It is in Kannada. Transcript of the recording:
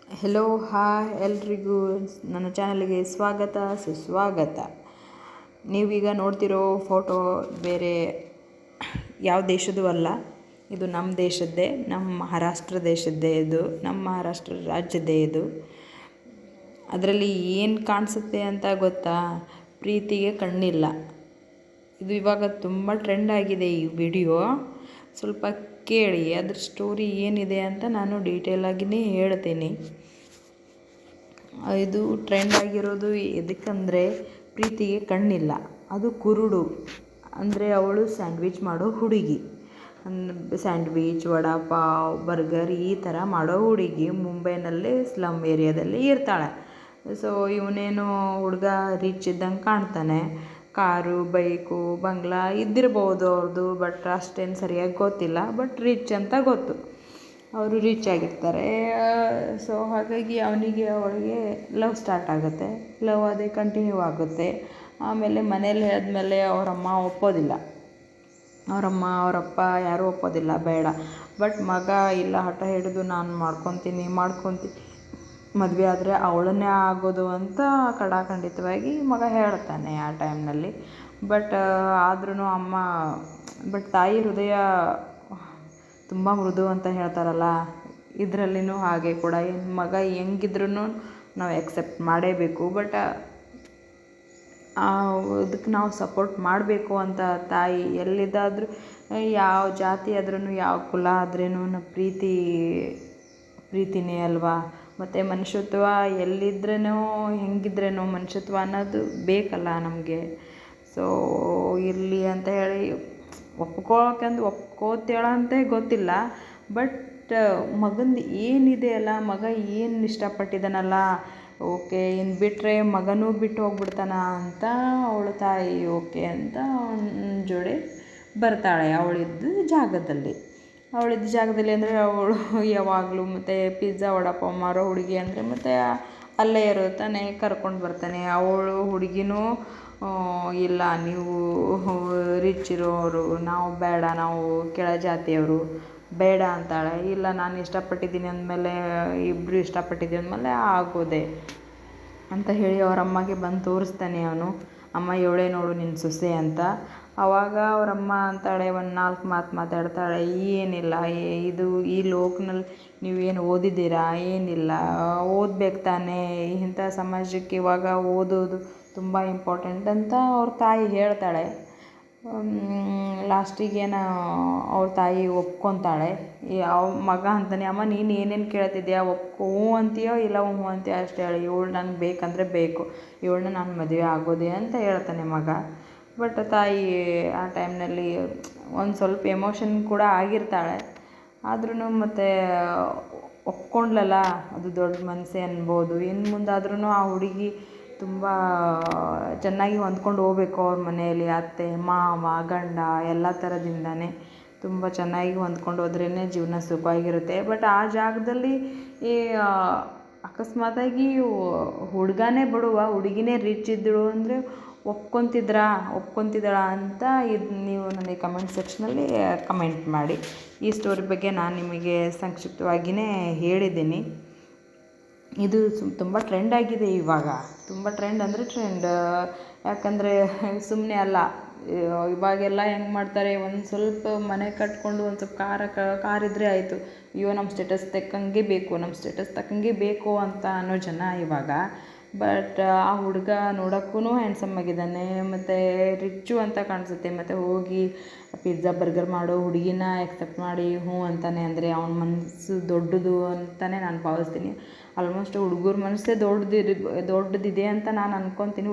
ಹೆಲೋ ಹಾಯ್ ಎಲ್ರಿಗೂ ನನ್ನ ಚಾನಲ್ಗೆ ಸ್ವಾಗತ ಸುಸ್ವಾಗತ. ನೀವೀಗ ನೋಡ್ತಿರೋ ಫೋಟೋ ಬೇರೆ ಯಾವ ದೇಶದ್ದು ಅಲ್ಲ, ಇದು ನಮ್ಮ ದೇಶದ್ದೇ, ನಮ್ಮ ಮಹಾರಾಷ್ಟ್ರ ದೇಶದ್ದೇ. ಇದು ನಮ್ಮ ಮಹಾರಾಷ್ಟ್ರ ರಾಜ್ಯದ್ದೇ. ಇದು ಅದರಲ್ಲಿ ಏನು ಕಾಣಿಸುತ್ತೆ ಅಂತ ಗೊತ್ತಾ? ಪ್ರೀತಿಗೆ ಕಣ್ಣಿಲ್ಲ. ಇದು ಇವಾಗ ತುಂಬ ಟ್ರೆಂಡ್ ಆಗಿದೆ ಈ ವಿಡಿಯೋ. ಸ್ವಲ್ಪ ಕೇಳಿ, ಅದ್ರ ಸ್ಟೋರಿ ಏನಿದೆ ಅಂತ ನಾನು ಡೀಟೇಲಾಗಿಯೇ ಹೇಳ್ತೀನಿ. ಇದು ಟ್ರೆಂಡ್ ಆಗಿರೋದು ಎದಕ್ಕಂದರೆ, ಪ್ರೀತಿಗೆ ಕಣ್ಣಿಲ್ಲ, ಅದು ಕುರುಡು. ಅಂದರೆ ಅವಳು ಸ್ಯಾಂಡ್ವಿಚ್ ಮಾಡೋ ಹುಡುಗಿ. ಸ್ಯಾಂಡ್ವಿಚ್, ವಡಾಪಾವ್, ಬರ್ಗರ್ ಈ ಥರ ಮಾಡೋ ಹುಡುಗಿ ಮುಂಬೈನಲ್ಲಿ ಸ್ಲಮ್ ಏರಿಯಾದಲ್ಲಿ ಇರ್ತಾಳೆ. ಸೊ ಇವನೇನು ಹುಡುಗ ರಿಚ್ ಇದ್ದಂಗೆ ಕಾಣ್ತಾನೆ. ಕಾರು, ಬೈಕು, ಬಂಗ್ಲಾ ಇದ್ದಿರ್ಬೋದು ಅವ್ರದ್ದು, ಬಟ್ ಅಷ್ಟೇನು ಸರಿಯಾಗಿ ಗೊತ್ತಿಲ್ಲ. ಬಟ್ ರಿಚ್ ಅಂತ ಗೊತ್ತು, ಅವರು ರಿಚ್ ಆಗಿರ್ತಾರೆ. ಸೊ ಹಾಗಾಗಿ ಅವನಿಗೆ ಅವಳಿಗೆ ಲವ್ ಸ್ಟಾರ್ಟ್ ಆಗುತ್ತೆ. ಲವ್ ಅದೇ ಕಂಟಿನ್ಯೂ ಆಗುತ್ತೆ. ಆಮೇಲೆ ಮನೇಲಿ ಹೇಳಿದ್ಮೇಲೆ ಅವರಮ್ಮ ಒಪ್ಪೋದಿಲ್ಲ, ಅವರಮ್ಮ ಅವರಪ್ಪ ಯಾರೂ ಒಪ್ಪೋದಿಲ್ಲ, ಬೇಡ. ಬಟ್ ಮಗ ಇಲ್ಲ, ಹಠ ಹಿಡಿದು ನಾನು ಮಾಡ್ಕೊತೀನಿ ಮದುವೆ ಆದರೆ ಅವಳನ್ನೇ ಆಗೋದು ಅಂತ ಖಡಾಖಂಡಿತವಾಗಿ ಮಗ ಹೇಳ್ತಾನೆ ಆ ಟೈಮ್ನಲ್ಲಿ. ಬಟ್ ಆದ್ರೂ ಅಮ್ಮ, ತಾಯಿ ಹೃದಯ ತುಂಬ ಮೃದು ಅಂತ ಹೇಳ್ತಾರಲ್ಲ, ಇದರಲ್ಲಿನೂ ಹಾಗೆ ಕೂಡ. ಮಗ ಹೆಂಗಿದ್ರೂ ನಾವು ಎಕ್ಸೆಪ್ಟ್ ಮಾಡೇಬೇಕು. ಬಟ್ ಅದಕ್ಕೆ ನಾವು ಸಪೋರ್ಟ್ ಮಾಡಬೇಕು ಅಂತ ತಾಯಿ ಎಲ್ಲಿದ್ದಾದ್ರೂ, ಯಾವ ಜಾತಿ ಆದ್ರೂ, ಯಾವ ಕುಲ ಆದ್ರೂ ಪ್ರೀತಿನೇ ಅಲ್ವಾ. ಮತ್ತು ಮನುಷ್ಯತ್ವ ಎಲ್ಲಿದ್ರೇನೋ ಹೆಂಗಿದ್ರೇನೋ ಮನುಷ್ಯತ್ವ ಅನ್ನೋದು ಬೇಕಲ್ಲ ನಮಗೆ. ಸೊ ಇರಲಿ ಅಂತ ಹೇಳಿ ಒಪ್ಕೋತೇಳಂತೆ ಗೊತ್ತಿಲ್ಲ. ಬಟ್ ಮಗಂದು ಏನಿದೆ ಅಲ್ಲ, ಮಗ ಏನು ಇಷ್ಟಪಟ್ಟಿದ್ದಾನಲ್ಲ, ಓಕೆ, ಇನ್ನು ಬಿಟ್ಟರೆ ಮಗನೂ ಬಿಟ್ಟು ಹೋಗ್ಬಿಡ್ತಾನ ಅಂತ ಅವಳ ತಾಯಿ ಓಕೆ ಅಂತ ಅವನ ಜೋಡಿ ಬರ್ತಾಳೆ. ಅವಳಿದ್ದ ಜಾಗದಲ್ಲಿ ಅಂದರೆ ಅವಳು ಯಾವಾಗಲೂ ಮತ್ತು ಪಿಜ್ಜಾ, ವಡಾಪಾವ್ ಮಾರೋ ಹುಡುಗಿ ಅಂದರೆ ಮತ್ತು ಅಲ್ಲೇ ಇರುತ್ತಾನೆ, ಕರ್ಕೊಂಡು ಬರ್ತಾನೆ. ಅವಳು ಹುಡುಗಿನೂ ಇಲ್ಲ, ನೀವು ರಿಚ್ ಇರೋರು, ನಾವು ಬೇಡ, ನಾವು ಕೆಳ ಜಾತಿಯವರು, ಬೇಡ ಅಂತಾಳೆ. ಇಲ್ಲ, ನಾನು ಇಷ್ಟಪಟ್ಟಿದ್ದೀನಿ ಅಂದಮೇಲೆ, ಇಬ್ಬರು ಇಷ್ಟಪಟ್ಟಿದ್ದೀವಿ ಅಂದಮೇಲೆ ಆಗೋದೆ ಅಂತ ಹೇಳಿ ಅವರಮ್ಮಗೆ ಬಂದು ತೋರಿಸ್ತಾನೆ ಅವನು. ಅಮ್ಮ, ಇವಳೇ ನೋಡು ನಿನ್ನ ಸೊಸೆ ಅಂತ. ಆವಾಗ ಅವರಮ್ಮ ಅಂತಾಳೆ, ಒಂದು 4 ಮಾತು ಮಾತಾಡ್ತಾಳೆ. ಏನಿಲ್ಲ, ಇದು ಈ ಲೋಕನಲ್ಲಿ ನೀವೇನು ಓದಿದ್ದೀರಾ? ಏನಿಲ್ಲ, ಓದಬೇಕು ತಾನೇ, ಇಂಥ ಸಮಾಜಕ್ಕೆ ಇವಾಗ ಓದೋದು ತುಂಬ ಇಂಪಾರ್ಟೆಂಟ್ ಅಂತ ಅವ್ರ ತಾಯಿ ಹೇಳ್ತಾಳೆ. ಲಾಸ್ಟಿಗೇನು ಅವ್ರ ತಾಯಿ ಒಪ್ಕೊತಾಳೆ. ಮಗ ಅಂತಾನೆ, ಅಮ್ಮ ನೀನು ಏನೇನು ಕೇಳ್ತಿದ್ಯಾ, ಹ್ಞೂ ಅಂತೀಯೋ ಇಲ್ಲ ಹ್ಞೂ ಅಂತೀಯೋ ಅಷ್ಟೇ ಹೇಳಿ, ಇವಳು ನನಗೆ ಬೇಕಂದರೆ ಬೇಕು, ಇವಳನ್ನ ನಾನು ಮದುವೆ ಆಗೋದೆ ಅಂತ ಹೇಳ್ತಾನೆ ಮಗ. ಬಟ್ ತಾಯಿ ಆ ಟೈಮ್ನಲ್ಲಿ ಒಂದು ಸ್ವಲ್ಪ ಎಮೋಷನ್ ಕೂಡ ಆಗಿರ್ತಾಳೆ. ಆದ್ರೂ ಮತ್ತು ಒಪ್ಕೊಂಡ್ಲಲ್ಲ, ಅದು ದೊಡ್ಡ ಮನಸ್ಸೇ ಅನ್ಬೋದು. ಇನ್ನು ಮುಂದಾದ್ರೂ ಆ ಹುಡುಗಿ ತುಂಬ ಚೆನ್ನಾಗಿ ಹೊಂದ್ಕೊಂಡು ಹೋಗ್ಬೇಕು ಅವ್ರ ಮನೆಯಲ್ಲಿ. ಅತ್ತೆ, ಮಾವ, ಗಂಡ ಎಲ್ಲ ಥರದಿಂದನೇ ತುಂಬ ಚೆನ್ನಾಗಿ ಹೊಂದ್ಕೊಂಡು ಹೋದ್ರೇ ಜೀವನ ಸುಖವಾಗಿರುತ್ತೆ. ಬಟ್ ಆ ಜಾಗದಲ್ಲಿ ಈ ಅಕಸ್ಮಾತಾಗಿ ಹುಡುಗನೇ ಬಡವ, ಹುಡುಗಿನೇ ರಿಚ್ ಇದ್ದಳು ಅಂದರೆ ಒಪ್ಕೊತಿದ್ದಾಳ ಅಂತ ಇದು ನೀವು ನನಗೆ ಕಮೆಂಟ್ ಸೆಕ್ಷನಲ್ಲಿ ಕಮೆಂಟ್ ಮಾಡಿ. ಈ ಸ್ಟೋರಿ ಬಗ್ಗೆ ನಾನು ನಿಮಗೆ ಸಂಕ್ಷಿಪ್ತವಾಗಿಯೇ ಹೇಳಿದ್ದೀನಿ. ಇದು ತುಂಬ ಟ್ರೆಂಡ್ ಆಗಿದೆ ಇವಾಗ. ತುಂಬ ಟ್ರೆಂಡ್ ಅಂದರೆ ಟ್ರೆಂಡ್. ಯಾಕಂದರೆ ಸುಮ್ಮನೆ ಅಲ್ಲ, ಇವಾಗೆಲ್ಲ ಹೆಂಗೆ ಮಾಡ್ತಾರೆ, ಒಂದು ಸ್ವಲ್ಪ ಮನೆ ಕಟ್ಕೊಂಡು ಒಂದು ಸ್ವಲ್ಪ ಕಾರಿದ್ರೆ ಆಯಿತು, ಅಯ್ಯೋ ನಮ್ಮ ಸ್ಟೇಟಸ್ ತಕ್ಕಂಗೆ ಬೇಕು ಅಂತ ಅನ್ನೋ ಜನ ಇವಾಗ. ಬಟ್ ಆ ಹುಡುಗ ನೋಡೋಕ್ಕೂ ಹ್ಯಾಂಡ್ಸಮ್ ಆಗಿದ್ದಾನೆ, ಮತ್ತು ರಿಚ್ಚು ಅಂತ ಕಾಣಿಸುತ್ತೆ. ಮತ್ತು ಹೋಗಿ ಪಿಜ್ಜಾ, ಬರ್ಗರ್ ಮಾಡೋ ಹುಡುಗಿನ ಎಕ್ಸೆಪ್ಟ್ ಮಾಡಿ ಹ್ಞೂ ಅಂತಾನೆ ಅಂದರೆ ಅವನ ಮನಸ್ಸು ದೊಡ್ಡದು ಅಂತಲೇ ನಾನು ಭಾವಿಸ್ತೀನಿ. ಆಲ್ಮೋಸ್ಟ್ ಹುಡುಗರ ಮನಸ್ಸೇ ದೊಡ್ಡದಿದೆ ಅಂತ ನಾನು ಅಂದ್ಕೊತೀನಿ.